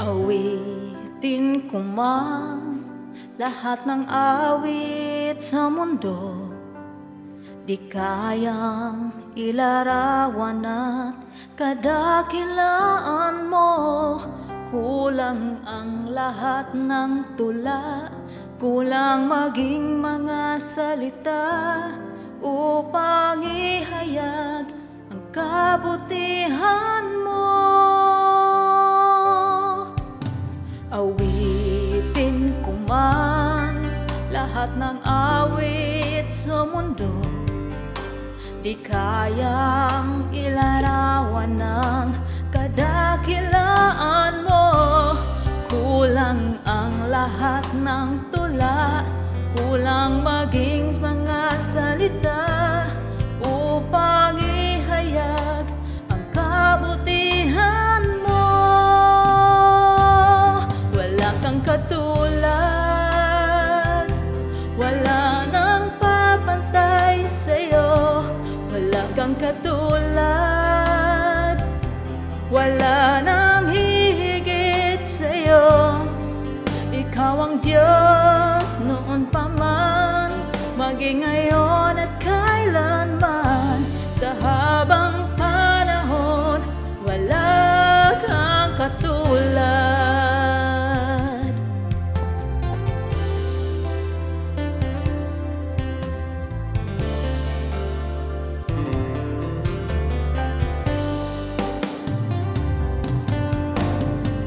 Awitin ko man lahat ng awit sa mundo, di kayang ilarawan at kadakilaan mo. Kulang ang lahat ng tula, kulang maging mga salita upang ihayag ang kabutihan mo. Awitin ko man lahat ng awit sa mundo, di kayang ilarawan ng kadakilaan mo. Kulang ang lahat ng tula, kulang maging mga salita upang ihayag ang kabutihan mo. Wala kang katulad, wala nang papantay sa'yo. Wala kang katulad, wala nang hihigit sa'yo. Ikaw ang Diyos noon pa man, maging ngayon at kailanman. Sa habang panahon, wala kang katulad.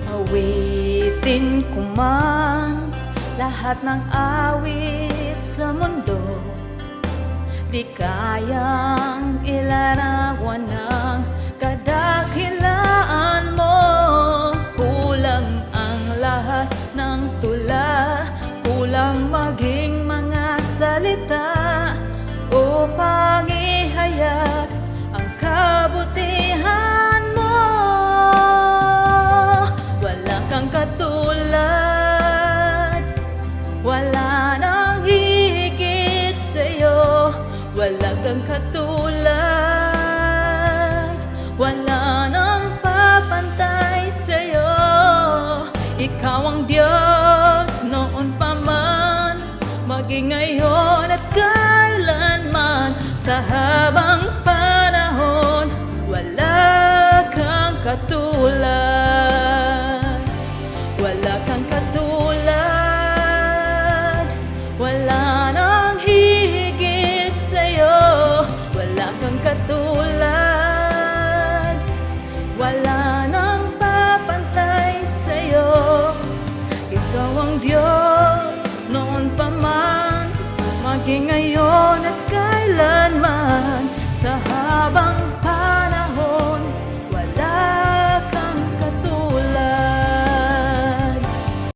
Awitin ko man lahat ng awit sa mundo, di kayang ilarawan ng kadakilaan mo. Kulang ang lahat ng tula, kulang maging mga salita upang ihayag ang kabutihan mo. Wala kang katulad, wala nang higit sa'yo. Wala kang katulad, wala nang papantay sa'yo. Ikaw ang Diyos noon pa man, maging ngayon at kailanman. Sa habang panahon, wala kang katulad. Wala kang katulad, wala nang hihigit sa'yo. Wala kang katulad, wala nang papantay sa'yo. Ikaw ang Diyos noon pa man, maging ngayon at kailanman. Sa